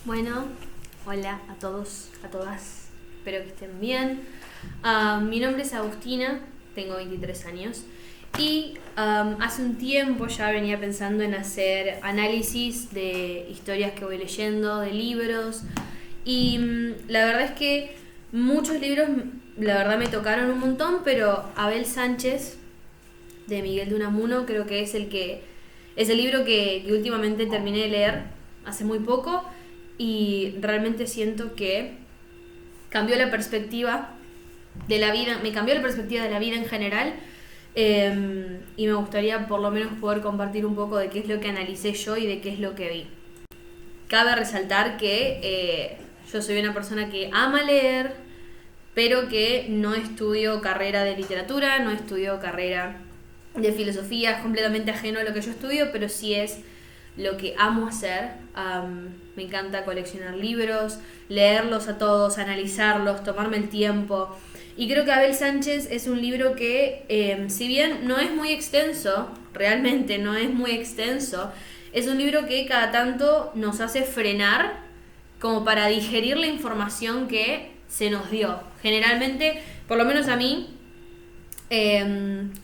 Bueno, hola a todos, a todas, espero que estén bien. Mi nombre es Agustina, tengo 23 años y hace un tiempo ya venía pensando en hacer análisis de historias que voy leyendo, de libros y la verdad es que muchos libros, la verdad me tocaron un montón, pero Abel Sánchez de Miguel de Unamuno creo que es el libro que últimamente terminé de leer hace muy poco y realmente siento que cambió la perspectiva de la vida, me cambió la perspectiva de la vida en general, y me gustaría por lo menos poder compartir un poco de qué es lo que analicé yo y de qué es lo que vi. Cabe resaltar que yo soy una persona que ama leer, pero que no estudio carrera de literatura, no estudio carrera de filosofía, es completamente ajeno a lo que yo estudio, pero sí es lo que amo hacer. Me encanta coleccionar libros, leerlos a todos, analizarlos, tomarme el tiempo. Y creo que Abel Sánchez es un libro que, si bien no es muy extenso, realmente no es muy extenso, es un libro que cada tanto nos hace frenar como para digerir la información que se nos dio. Generalmente, por lo menos a mí,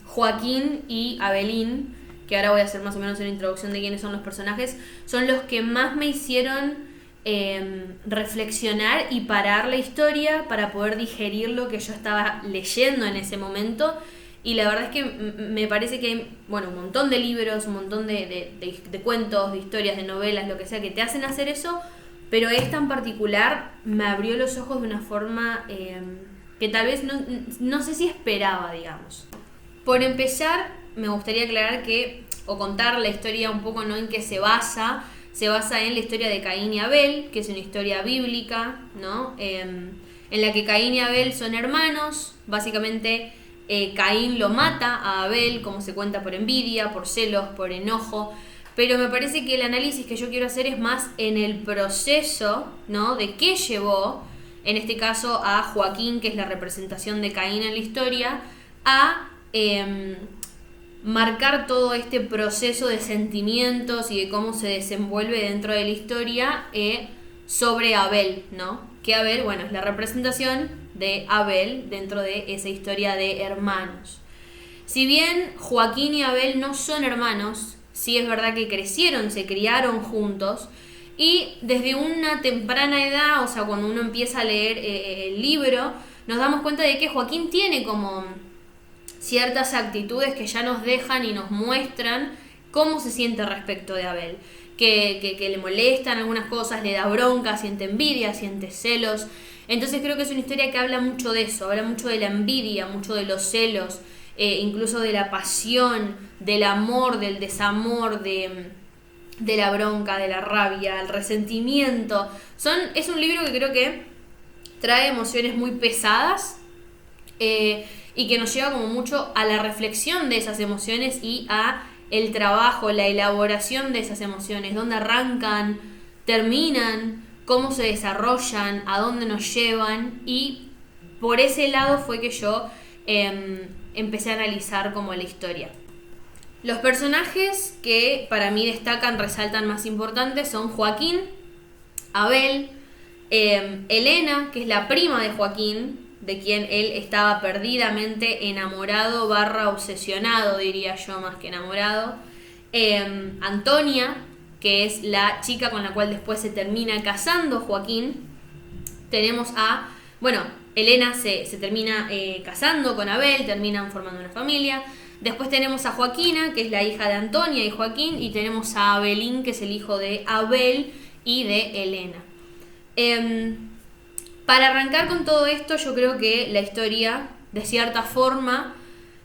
Joaquín y Abelín, que ahora voy a hacer más o menos una introducción de quiénes son los personajes, son los que más me hicieron reflexionar y parar la historia para poder digerir lo que yo estaba leyendo en ese momento. Y la verdad es que me parece que hay, bueno, un montón de libros, un montón de cuentos, de historias, de novelas, lo que sea, que te hacen hacer eso, pero esta en particular me abrió los ojos de una forma que tal vez no sé si esperaba, digamos. Por empezar, me gustaría aclarar que, o contar la historia un poco, ¿no?, en qué se basa en la historia de Caín y Abel, que es una historia bíblica, ¿no? En la que Caín y Abel son hermanos. Básicamente, Caín lo mata a Abel, como se cuenta, por envidia, por celos, por enojo. Pero me parece que el análisis que yo quiero hacer es más en el proceso, ¿no?, de qué llevó, en este caso, a Joaquín, que es la representación de Caín en la historia, a marcar todo este proceso de sentimientos y de cómo se desenvuelve dentro de la historia sobre Abel, ¿no? Que Abel, bueno, es la representación de Abel dentro de esa historia de hermanos. Si bien Joaquín y Abel no son hermanos, sí es verdad que crecieron, se criaron juntos, y desde una temprana edad, o sea, cuando uno empieza a leer el libro, nos damos cuenta de que Joaquín tiene como ciertas actitudes que ya nos dejan y nos muestran cómo se siente respecto de Abel. Que le molestan algunas cosas, le da bronca, siente envidia, siente celos. Entonces creo que es una historia que habla mucho de eso, habla mucho de la envidia, mucho de los celos, incluso de la pasión, del amor, del desamor, de la bronca, de la rabia, el resentimiento. Es un libro que creo que trae emociones muy pesadas, y que nos lleva como mucho a la reflexión de esas emociones y a el trabajo, la elaboración de esas emociones, dónde arrancan, terminan, cómo se desarrollan, a dónde nos llevan. Y por ese lado fue que yo empecé a analizar como la historia. Los personajes que para mí destacan, resaltan, más importantes son Joaquín, Abel, Elena, que es la prima de Joaquín, de quien él estaba perdidamente enamorado / obsesionado, diría yo, más que enamorado. Antonia, que es la chica con la cual después se termina casando Joaquín. Tenemos a, bueno, Elena se termina casando con Abel, terminan formando una familia. Después tenemos a Joaquina, que es la hija de Antonia y Joaquín, y tenemos a Abelín, que es el hijo de Abel y de Elena. Para arrancar con todo esto, yo creo que la historia, de cierta forma,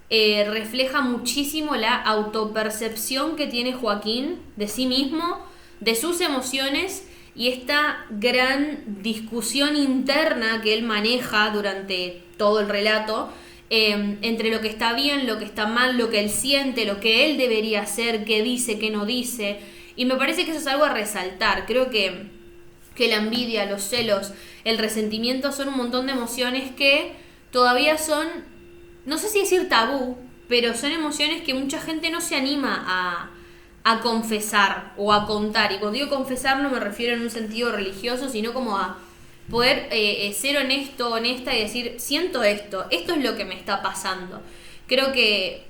refleja muchísimo la autopercepción que tiene Joaquín de sí mismo, de sus emociones, y esta gran discusión interna que él maneja durante todo el relato, entre lo que está bien, lo que está mal, lo que él siente, lo que él debería hacer, qué dice, qué no dice. Y me parece que eso es algo a resaltar. Creo que la envidia, los celos, el resentimiento son un montón de emociones que todavía son, no sé si decir tabú, pero son emociones que mucha gente no se anima a confesar o a contar. Y cuando digo confesar no me refiero en un sentido religioso, sino como a poder ser honesto, honesta y decir, siento esto es lo que me está pasando. Creo que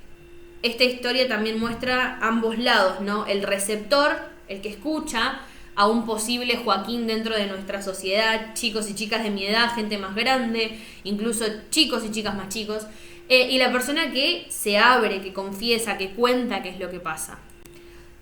esta historia también muestra ambos lados, ¿no? El receptor, el que escucha a un posible Joaquín dentro de nuestra sociedad, chicos y chicas de mi edad, gente más grande, incluso chicos y chicas más chicos, y la persona que se abre, que confiesa, que cuenta qué es lo que pasa.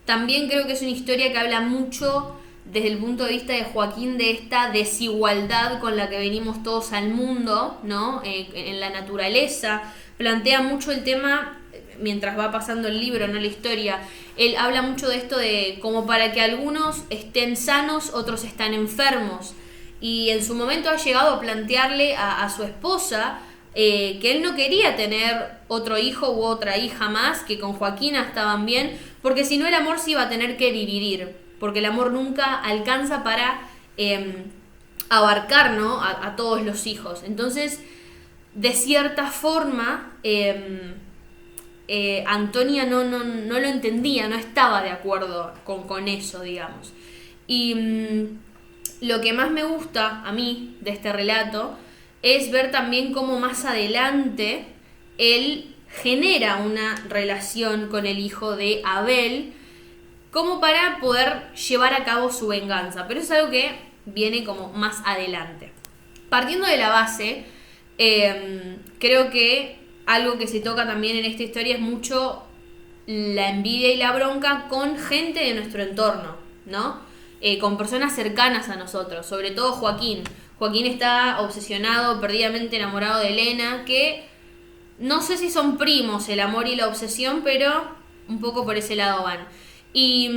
También creo que es una historia que habla mucho desde el punto de vista de Joaquín de esta desigualdad con la que venimos todos al mundo, ¿no? En la naturaleza. Plantea mucho el tema, mientras va pasando el libro, no la historia. Él habla mucho de esto de como para que algunos estén sanos, otros están enfermos. Y en su momento ha llegado a plantearle a su esposa que él no quería tener otro hijo u otra hija más, que con Joaquina estaban bien, porque si no el amor se iba a tener que dividir, porque el amor nunca alcanza para abarcar, ¿no? a todos los hijos. Entonces, de cierta forma, Antonia no lo entendía, no estaba de acuerdo con eso, digamos. Y lo que más me gusta a mí de este relato es ver también cómo más adelante él genera una relación con el hijo de Abel como para poder llevar a cabo su venganza. Pero es algo que viene como más adelante. Partiendo de la base, creo que algo que se toca también en esta historia es mucho la envidia y la bronca con gente de nuestro entorno, ¿no? Con personas cercanas a nosotros, sobre todo Joaquín. Joaquín está obsesionado, perdidamente enamorado de Elena, que no sé si son primos el amor y la obsesión, pero un poco por ese lado van. Y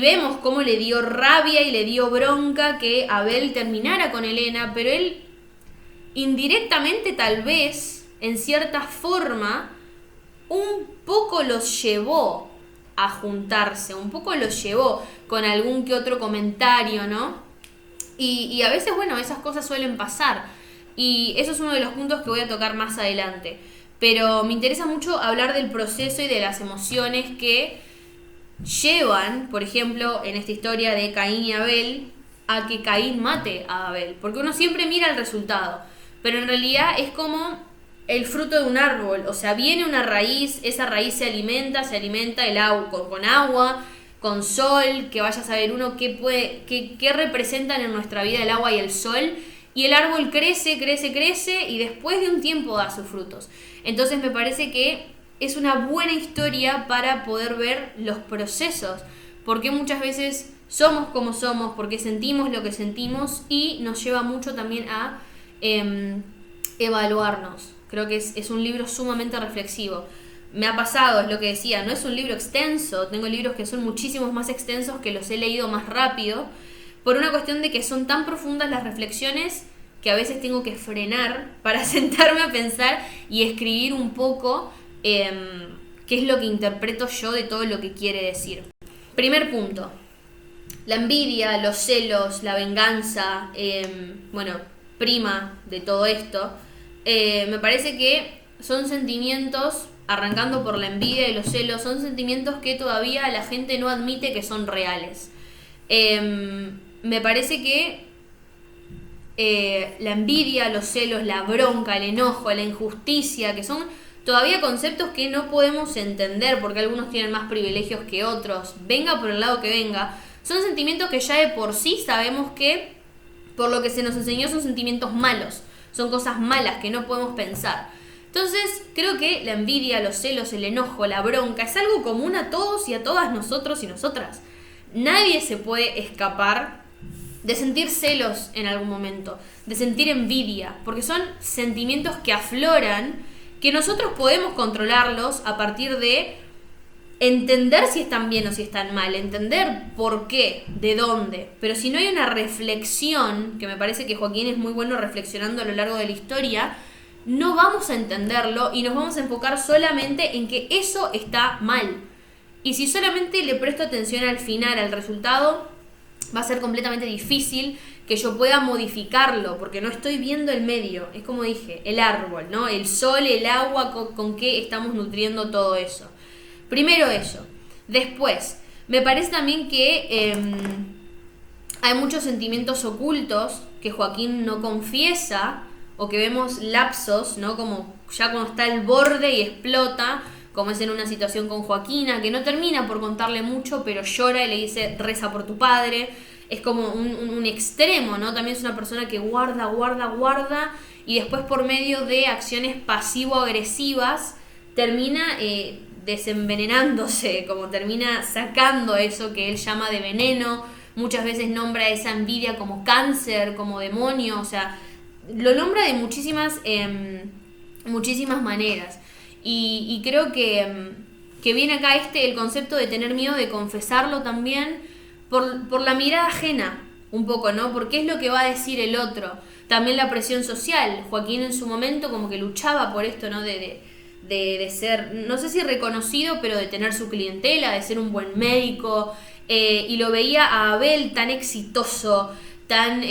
vemos cómo le dio rabia y le dio bronca que Abel terminara con Elena, pero él indirectamente tal vez, en cierta forma, un poco los llevó a juntarse, un poco los llevó con algún que otro comentario, ¿no? Y a veces, bueno, esas cosas suelen pasar. Y eso es uno de los puntos que voy a tocar más adelante. Pero me interesa mucho hablar del proceso y de las emociones que llevan, por ejemplo, en esta historia de Caín y Abel, a que Caín mate a Abel. Porque uno siempre mira el resultado, pero en realidad es como el fruto de un árbol. O sea, viene una raíz, esa raíz se alimenta el agua, con agua, con sol, que vaya a saber uno qué representan en nuestra vida el agua y el sol. Y el árbol crece y después de un tiempo da sus frutos. Entonces me parece que es una buena historia para poder ver los procesos. Porque muchas veces somos como somos, porque sentimos lo que sentimos y nos lleva mucho también a evaluarnos. Creo que es un libro sumamente reflexivo. Me ha pasado, es lo que decía, no es un libro extenso. Tengo libros que son muchísimos más extensos que los he leído más rápido. Por una cuestión de que son tan profundas las reflexiones que a veces tengo que frenar para sentarme a pensar y escribir un poco qué es lo que interpreto yo de todo lo que quiere decir. Primer punto, la envidia, los celos, la venganza, prima de todo esto, me parece que son sentimientos, arrancando por la envidia y los celos, son sentimientos que todavía la gente no admite que son reales. Me parece que la envidia, los celos, la bronca, el enojo, la injusticia, que son todavía conceptos que no podemos entender porque algunos tienen más privilegios que otros, venga por el lado que venga, son sentimientos que ya de por sí sabemos que, por lo que se nos enseñó, son sentimientos malos, son cosas malas que no podemos pensar. Entonces, creo que la envidia, los celos, el enojo, la bronca, es algo común a todos y a todas nosotros y nosotras. Nadie se puede escapar de sentir celos en algún momento, de sentir envidia, porque son sentimientos que afloran, que nosotros podemos controlarlos a partir de entender si están bien o si están mal, entender por qué, de dónde. Pero si no hay una reflexión, que me parece que Joaquín es muy bueno reflexionando a lo largo de la historia, no vamos a entenderlo y nos vamos a enfocar solamente en que eso está mal. Y si solamente le presto atención al final, al resultado, va a ser completamente difícil que yo pueda modificarlo, porque no estoy viendo el medio. Es como dije, el árbol, ¿no? El sol, el agua, con qué estamos nutriendo todo eso. Primero eso. Después, me parece también que hay muchos sentimientos ocultos que Joaquín no confiesa o que vemos lapsos, ¿no? Como ya cuando está al borde y explota, como es en una situación con Joaquina, que no termina por contarle mucho, pero llora y le dice, reza por tu padre. Es como un extremo, ¿no? También es una persona que guarda y después por medio de acciones pasivo-agresivas termina desenvenenándose, como termina sacando eso que él llama de veneno. Muchas veces nombra esa envidia como cáncer, como demonio, o sea, lo nombra de muchísimas maneras. Y creo que viene acá el concepto de tener miedo de confesarlo también por la mirada ajena, un poco, ¿no? Porque es lo que va a decir el otro. También la presión social. Joaquín en su momento como que luchaba por esto, ¿no? De ser, no sé si reconocido, pero de tener su clientela, de ser un buen médico. Y lo veía a Abel tan exitoso, tan,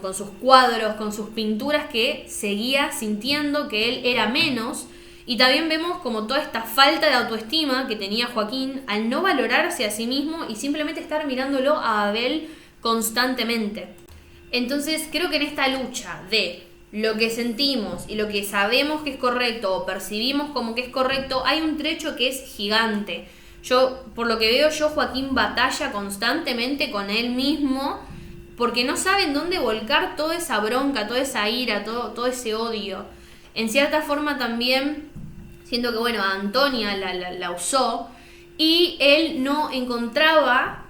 con sus cuadros, con sus pinturas, que seguía sintiendo que él era menos. Y también vemos como toda esta falta de autoestima que tenía Joaquín al no valorarse a sí mismo y simplemente estar mirándolo a Abel constantemente. Entonces creo que en esta lucha de lo que sentimos y lo que sabemos que es correcto o percibimos como que es correcto, hay un trecho que es gigante. Por lo que veo, Joaquín batalla constantemente con él mismo porque no sabe en dónde volcar toda esa bronca, toda esa ira, todo ese odio. En cierta forma también siento que, a Antonia la usó y él no encontraba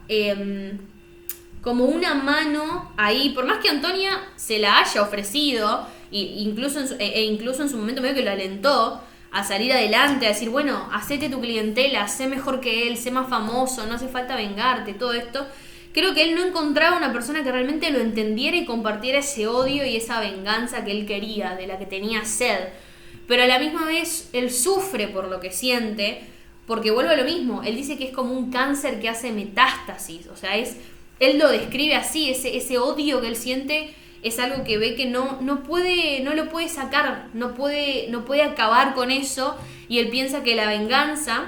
como una mano ahí, por más que Antonia se la haya ofrecido, incluso en su momento medio que lo alentó a salir adelante, a decir, hacete tu clientela, sé mejor que él, sé más famoso, no hace falta vengarte, todo esto. Creo que él no encontraba una persona que realmente lo entendiera y compartiera ese odio y esa venganza que él quería, de la que tenía sed. Pero a la misma vez él sufre por lo que siente, porque vuelve a lo mismo. Él dice que es como un cáncer que hace metástasis, o sea, él lo describe así, ese odio que él siente es algo que ve que no lo puede sacar, no puede acabar con eso, y él piensa que la venganza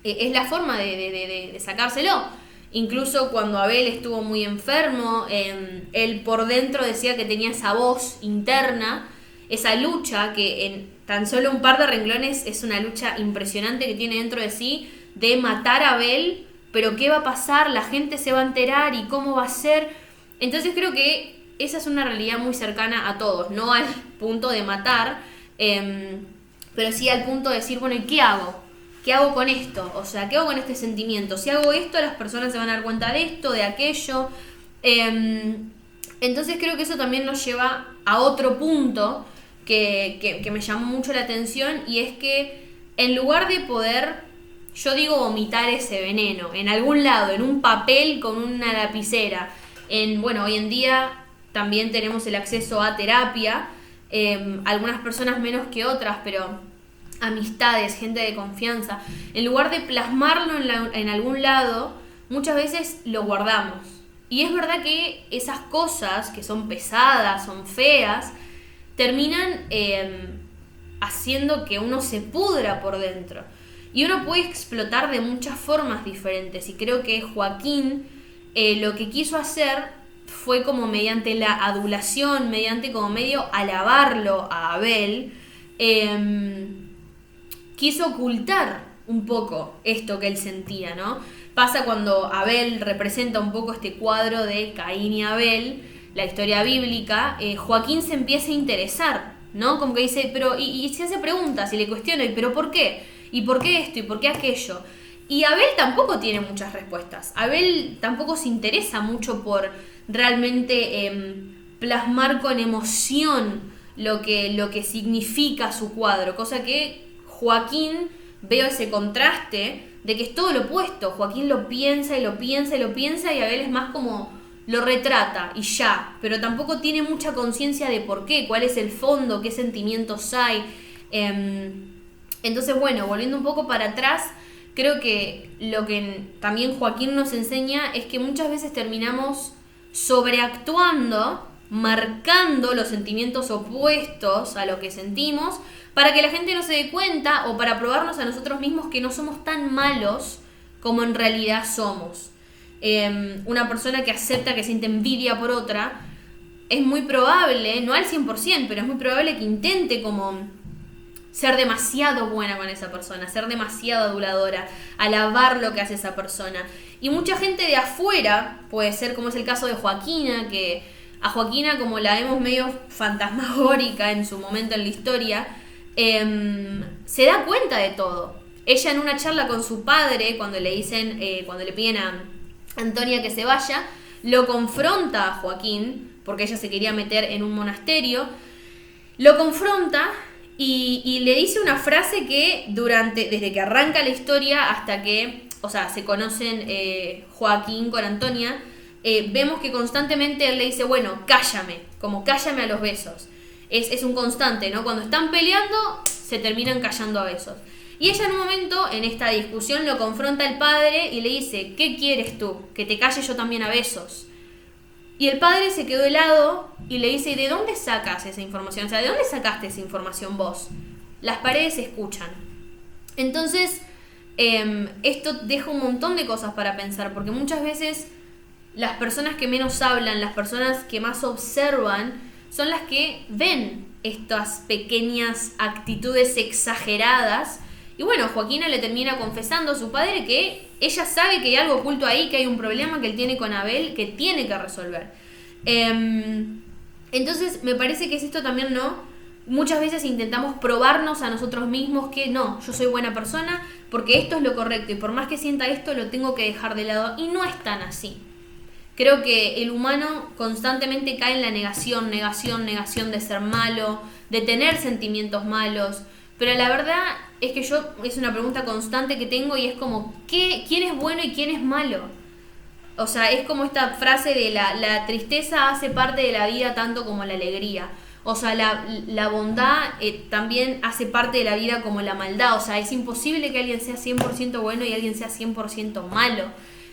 es la forma de sacárselo. Incluso cuando Abel estuvo muy enfermo, él por dentro decía que tenía esa voz interna, esa lucha que en tan solo un par de renglones es una lucha impresionante que tiene dentro de sí, de matar a Abel, pero ¿qué va a pasar? La gente se va a enterar y cómo va a ser. Entonces creo que esa es una realidad muy cercana a todos, no al punto de matar, pero sí al punto de decir, ¿y qué hago? ¿Qué hago con esto? O sea, ¿qué hago con este sentimiento? Si hago esto, las personas se van a dar cuenta de esto, de aquello. Entonces creo que eso también nos lleva a otro punto que me llamó mucho la atención, y es que en lugar de poder, yo digo, vomitar ese veneno en algún lado, en un papel con una lapicera, hoy en día también tenemos el acceso a terapia, algunas personas menos que otras, pero amistades, gente de confianza, en lugar de plasmarlo en algún lado, muchas veces lo guardamos. Y es verdad que esas cosas que son pesadas, son feas, terminan haciendo que uno se pudra por dentro. Y uno puede explotar de muchas formas diferentes. Y creo que Joaquín lo que quiso hacer fue como mediante la adulación, mediante como medio alabarlo a Abel, quiso ocultar un poco esto que él sentía, ¿no? Pasa cuando Abel representa un poco este cuadro de Caín y Abel, la historia bíblica, Joaquín se empieza a interesar, ¿no? Como que dice, pero, y se hace preguntas y le cuestiona, ¿pero por qué? ¿Y por qué esto? ¿Y por qué aquello? Y Abel tampoco tiene muchas respuestas. Abel tampoco se interesa mucho por realmente plasmar con emoción lo que significa su cuadro, cosa que Joaquín, veo ese contraste de que es todo lo opuesto. Joaquín lo piensa y lo piensa y lo piensa, y Abel es más como lo retrata y ya, pero tampoco tiene mucha conciencia de por qué, cuál es el fondo, qué sentimientos hay. Entonces, volviendo un poco para atrás, creo que lo que también Joaquín nos enseña es que muchas veces terminamos sobreactuando, marcando los sentimientos opuestos a lo que sentimos, para que la gente no se dé cuenta o para probarnos a nosotros mismos que no somos tan malos como en realidad somos. Una persona que acepta que siente envidia por otra, es muy probable, no al 100%, pero es muy probable que intente como ser demasiado buena con esa persona, ser demasiado aduladora, alabar lo que hace esa persona. Y mucha gente de afuera, puede ser como es el caso de Joaquina, que a Joaquina, como la vemos medio fantasmagórica en su momento en la historia, se da cuenta de todo. Ella en una charla con su padre, cuando le dicen, cuando le piden a Antonia que se vaya, lo confronta a Joaquín, porque ella se quería meter en un monasterio, lo confronta y le dice una frase que desde que arranca la historia hasta que, o sea, se conocen Joaquín con Antonia, vemos que constantemente él le dice, bueno, cállame, como cállame a los besos. Es un constante, ¿no? Cuando están peleando, se terminan callando a besos. Y ella en un momento, en esta discusión, lo confronta el padre y le dice, ¿qué quieres tú? Que te calle yo también a besos. Y el padre se quedó helado y le dice, ¿de dónde sacas esa información? O sea, ¿de dónde sacaste esa información vos? Las paredes escuchan. Entonces, esto deja un montón de cosas para pensar, porque muchas veces las personas que menos hablan, las personas que más observan, son las que ven estas pequeñas actitudes exageradas. Y bueno, Joaquina le termina confesando a su padre que ella sabe que hay algo oculto ahí, que hay un problema que él tiene con Abel que tiene que resolver. Entonces me parece que es esto también, ¿no? Muchas veces intentamos probarnos a nosotros mismos que no, yo soy buena persona porque esto es lo correcto y por más que sienta esto lo tengo que dejar de lado, y no es tan así. Creo que el humano constantemente cae en la negación de ser malo, de tener sentimientos malos. Pero la verdad es que es una pregunta constante que tengo y es como, ¿quién es bueno y quién es malo? O sea, es como esta frase de la tristeza hace parte de la vida tanto como la alegría. O sea, la bondad también hace parte de la vida como la maldad. O sea, es imposible que alguien sea 100% bueno y alguien sea 100% malo.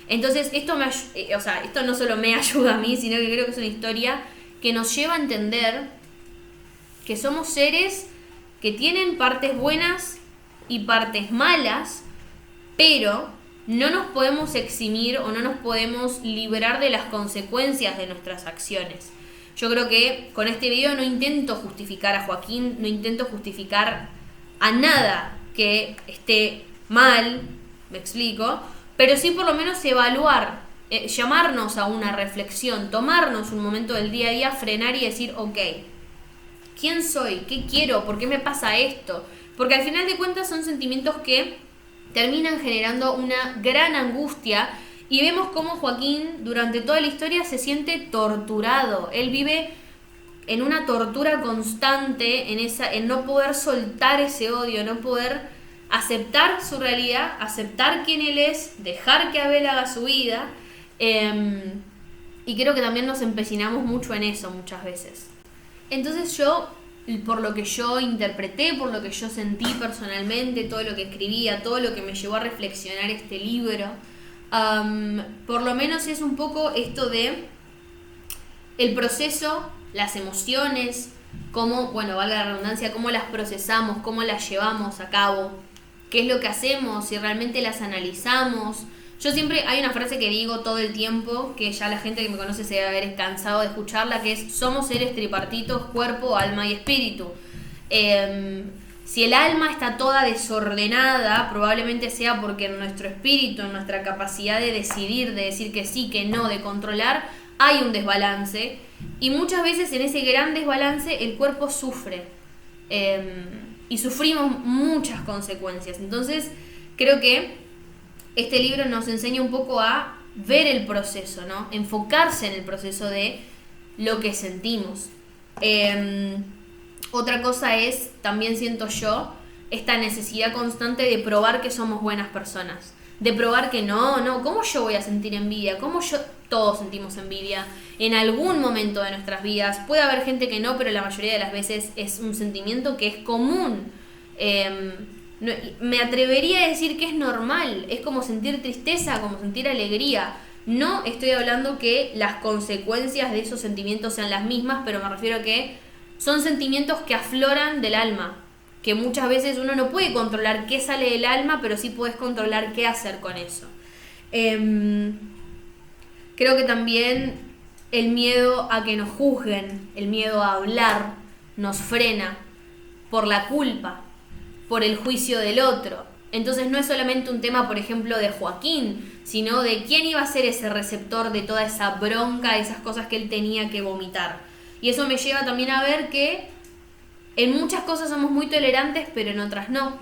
Entonces, esto no solo me ayuda a mí, sino que creo que es una historia que nos lleva a entender que somos seres que tienen partes buenas y partes malas, pero no nos podemos eximir o no nos podemos librar de las consecuencias de nuestras acciones. Yo creo que con este video no intento justificar a Joaquín, no intento justificar a nada que esté mal, me explico, pero sí por lo menos evaluar, llamarnos a una reflexión, tomarnos un momento del día a día, frenar y decir, ok, ¿quién soy? ¿Qué quiero? ¿Por qué me pasa esto? Porque al final de cuentas son sentimientos que terminan generando una gran angustia y vemos cómo Joaquín durante toda la historia se siente torturado. Él vive en una tortura constante, en no poder soltar ese odio, no poder aceptar su realidad, aceptar quién él es, dejar que Abel haga su vida. Y creo que también nos empecinamos mucho en eso muchas veces. Entonces yo, por lo que yo interpreté, por lo que yo sentí personalmente, todo lo que escribía, todo lo que me llevó a reflexionar este libro, por lo menos es un poco esto de el proceso, las emociones, cómo, bueno, valga la redundancia, cómo las procesamos, cómo las llevamos a cabo, qué es lo que hacemos, si realmente las analizamos. Yo siempre, hay una frase que digo todo el tiempo, que ya la gente que me conoce se debe haber cansado de escucharla, que es, somos seres tripartitos, cuerpo, alma y espíritu. Si el alma está toda desordenada, probablemente sea porque en nuestro espíritu, en nuestra capacidad de decidir, de decir que sí, que no, de controlar, hay un desbalance. Y muchas veces en ese gran desbalance el cuerpo sufre. Y sufrimos muchas consecuencias. Entonces, creo que este libro nos enseña un poco a ver el proceso, ¿no? Enfocarse en el proceso de lo que sentimos. Otra cosa es, también siento yo, esta necesidad constante de probar que somos buenas personas. De probar que no, ¿cómo yo voy a sentir envidia? Todos sentimos envidia en algún momento de nuestras vidas. Puede haber gente que no, pero la mayoría de las veces es un sentimiento que es común. Me atrevería a decir que es normal, es como sentir tristeza, como sentir alegría. No estoy hablando que las consecuencias de esos sentimientos sean las mismas, pero me refiero a que son sentimientos que afloran del alma. que muchas veces uno no puede controlar qué sale del alma, pero sí puedes controlar qué hacer con eso. Creo que también el miedo a que nos juzguen, el miedo a hablar, nos frena por la culpa, por el juicio del otro. Entonces no es solamente un tema, por ejemplo, de Joaquín, sino de quién iba a ser ese receptor de toda esa bronca, esas cosas que él tenía que vomitar. Y eso me lleva también a ver que en muchas cosas somos muy tolerantes, pero en otras no.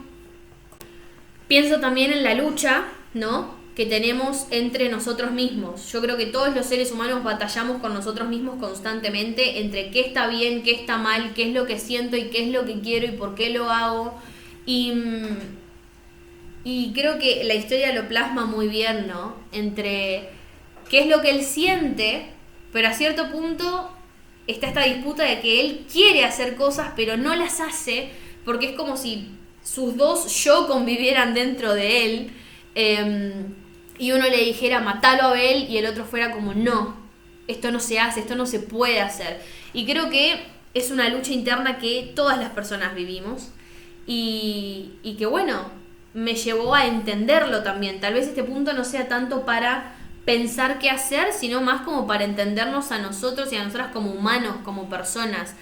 Pienso también en la lucha, ¿no?, que tenemos entre nosotros mismos. Yo creo que todos los seres humanos batallamos con nosotros mismos constantemente entre qué está bien, qué está mal, qué es lo que siento y qué es lo que quiero y por qué lo hago. Y creo que la historia lo plasma muy bien, ¿no? Entre qué es lo que él siente, pero a cierto punto está esta disputa de que él quiere hacer cosas, pero no las hace, porque es como si sus dos yo convivieran dentro de él. Y uno le dijera matalo a Abel y el otro fuera como no, esto no se hace, esto no se puede hacer. Y creo que es una lucha interna que todas las personas vivimos y que bueno, me llevó a entenderlo también. Tal vez este punto no sea tanto para pensar qué hacer, sino más como para entendernos a nosotros y a nosotras como humanos, como personas,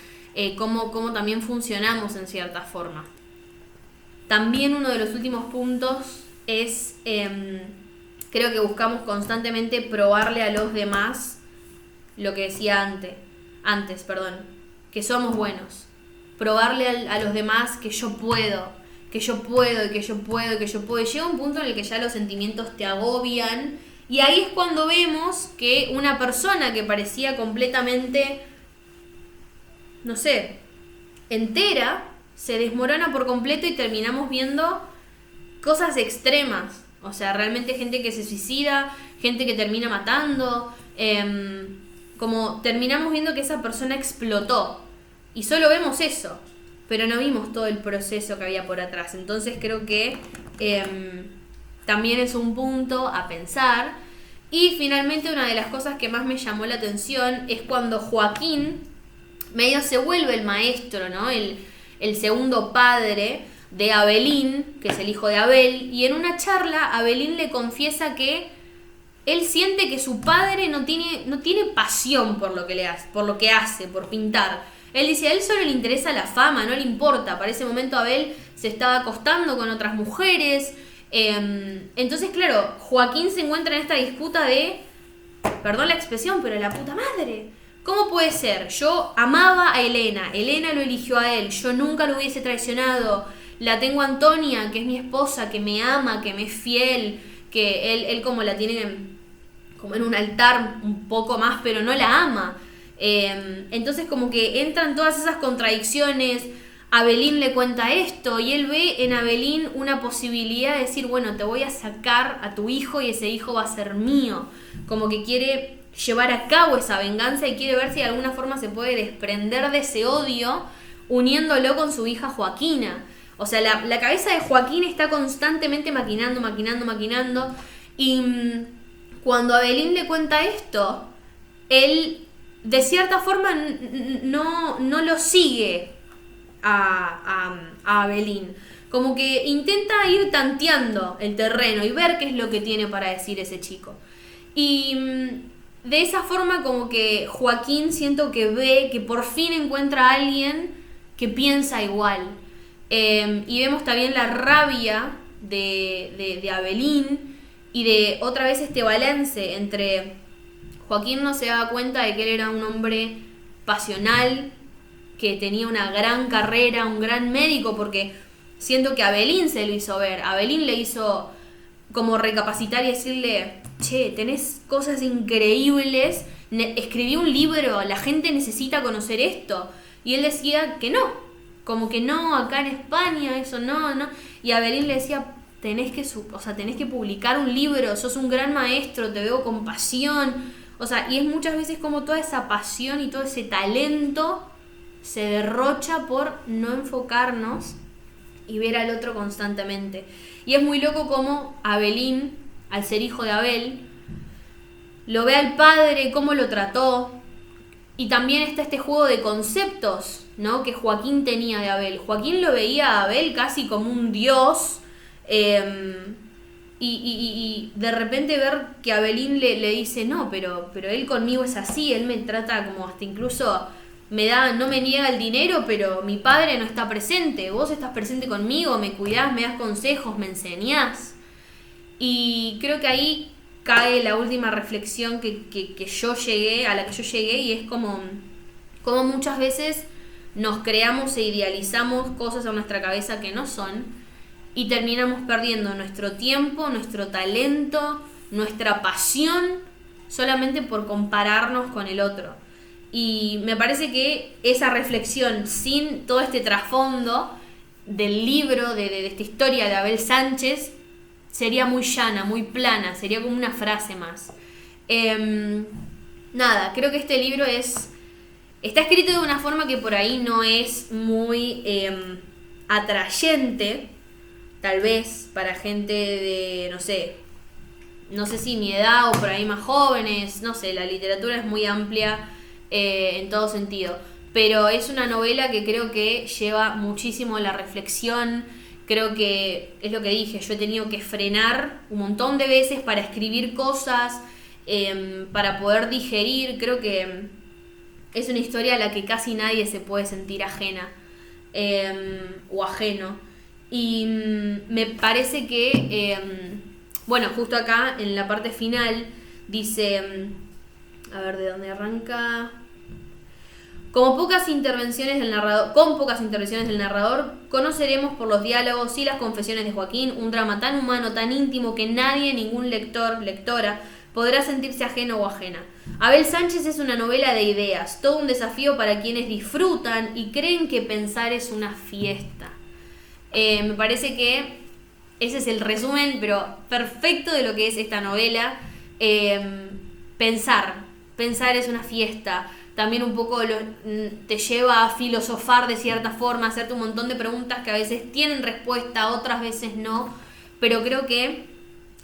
cómo también funcionamos en cierta forma. También uno de los últimos puntos es, creo que buscamos constantemente probarle a los demás lo que decía antes, que somos buenos. Probarle a los demás que yo puedo, y que yo puedo. Y llega un punto en el que ya los sentimientos te agobian. Y ahí es cuando vemos que una persona que parecía completamente, no sé, entera, se desmorona por completo y terminamos viendo cosas extremas. O sea, realmente gente que se suicida, gente que termina matando, como terminamos viendo que esa persona explotó. Y solo vemos eso, pero no vimos todo el proceso que había por atrás. Entonces creo que también es un punto a pensar. Y finalmente una de las cosas que más me llamó la atención es cuando Joaquín medio se vuelve el maestro, ¿no? El segundo padre de Abelín, que es el hijo de Abel, y en una charla Abelín le confiesa que él siente que su padre no tiene pasión por lo que hace, por pintar. Él dice, a él solo le interesa la fama, no le importa. Para ese momento Abel se estaba acostando con otras mujeres. Entonces, claro, Joaquín se encuentra en esta disputa de, perdón la expresión, pero la puta madre. ¿Cómo puede ser? Yo amaba a Elena lo eligió a él, yo nunca lo hubiese traicionado. La tengo a Antonia, que es mi esposa, que me ama, que me es fiel, que él como la tiene como en un altar un poco más, pero no la ama. Entonces como que entran todas esas contradicciones. Abelín le cuenta esto y él ve en Abelín una posibilidad de decir, bueno, te voy a sacar a tu hijo y ese hijo va a ser mío. Como que quiere llevar a cabo esa venganza y quiere ver si de alguna forma se puede desprender de ese odio uniéndolo con su hija Joaquina. O sea, la cabeza de Joaquín está constantemente maquinando. Y cuando Abelín le cuenta esto, él de cierta forma no lo sigue a Abelín. Como que intenta ir tanteando el terreno y ver qué es lo que tiene para decir ese chico. Y de esa forma como que Joaquín siento que ve que por fin encuentra a alguien que piensa igual. Y vemos también la rabia de Abelín y de otra vez este balance entre Joaquín no se daba cuenta de que él era un hombre pasional, que tenía una gran carrera, un gran médico, porque siento que Abelín se lo hizo ver. Abelín le hizo como recapacitar y decirle, che, tenés cosas increíbles, escribí un libro, la gente necesita conocer esto. Y él decía que no, como que no, acá en España, eso no. Y Abelín le decía, tenés que publicar un libro, sos un gran maestro, te veo con pasión. O sea, y es muchas veces como toda esa pasión y todo ese talento se derrocha por no enfocarnos y ver al otro constantemente. Y es muy loco como Abelín, al ser hijo de Abel, lo ve al padre, cómo lo trató, Y también está este juego de conceptos, ¿no? Que Joaquín tenía de Abel. Joaquín lo veía a Abel casi como un dios. Y de repente ver que Abelín le dice, no, pero él conmigo es así, él me trata como hasta incluso no me niega el dinero, pero mi padre no está presente, vos estás presente conmigo, me cuidás, me das consejos, me enseñás. Y creo que ahí cae la última reflexión a la que yo llegué, y es como muchas veces nos creamos e idealizamos cosas en nuestra cabeza que no son, y terminamos perdiendo nuestro tiempo, nuestro talento, nuestra pasión, solamente por compararnos con el otro. Y me parece que esa reflexión, sin todo este trasfondo del libro, de esta historia de Abel Sánchez, sería muy llana, muy plana, sería como una frase más. Nada, creo que este libro está escrito de una forma que por ahí no es muy atrayente, tal vez para gente de, no sé si mi edad o por ahí más jóvenes, no sé, la literatura es muy amplia en todo sentido, pero es una novela que creo que lleva muchísimo la reflexión. Creo que es lo que dije, yo he tenido que frenar un montón de veces para escribir cosas, para poder digerir. Creo que es una historia a la que casi nadie se puede sentir ajena o ajeno. Y me parece que, bueno, justo acá en la parte final dice, a ver de dónde arranca. Con pocas intervenciones del narrador, conoceremos por los diálogos y las confesiones de Joaquín un drama tan humano, tan íntimo, que nadie, ningún lectora, podrá sentirse ajeno o ajena. Abel Sánchez es una novela de ideas, todo un desafío para quienes disfrutan y creen que pensar es una fiesta. Me parece que ese es el resumen, pero perfecto, de lo que es esta novela. Pensar es una fiesta. También un poco te lleva a filosofar de cierta forma, a hacerte un montón de preguntas que a veces tienen respuesta, otras veces no. Pero creo que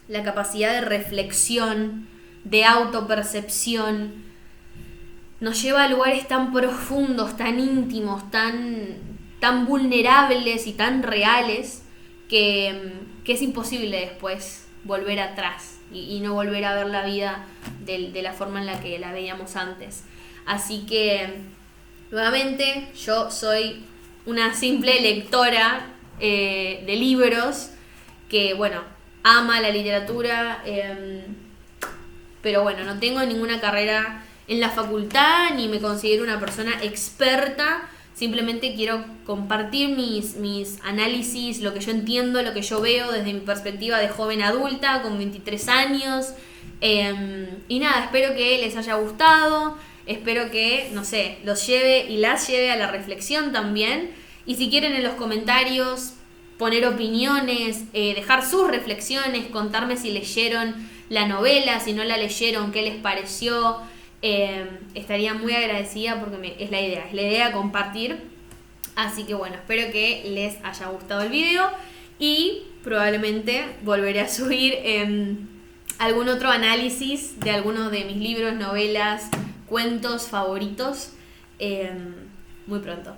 la capacidad de reflexión, de autopercepción, nos lleva a lugares tan profundos, tan íntimos, tan vulnerables y tan reales, que es imposible después volver atrás y no volver a ver la vida de la forma en la que la veíamos antes. Así que, nuevamente, yo soy una simple lectora de libros que, bueno, ama la literatura, pero bueno, no tengo ninguna carrera en la facultad, ni me considero una persona experta. Simplemente quiero compartir mis análisis, lo que yo entiendo, lo que yo veo desde mi perspectiva de joven adulta, con 23 años. Y nada, espero que les haya gustado. Espero que, los lleve y las lleve a la reflexión también. Y si quieren en los comentarios poner opiniones, dejar sus reflexiones, contarme si leyeron la novela, si no la leyeron, qué les pareció. Estaría muy agradecida porque es la idea compartir. Así que bueno, espero que les haya gustado el video y probablemente volveré a subir algún otro análisis de algunos de mis libros, novelas, cuentos favoritos muy pronto.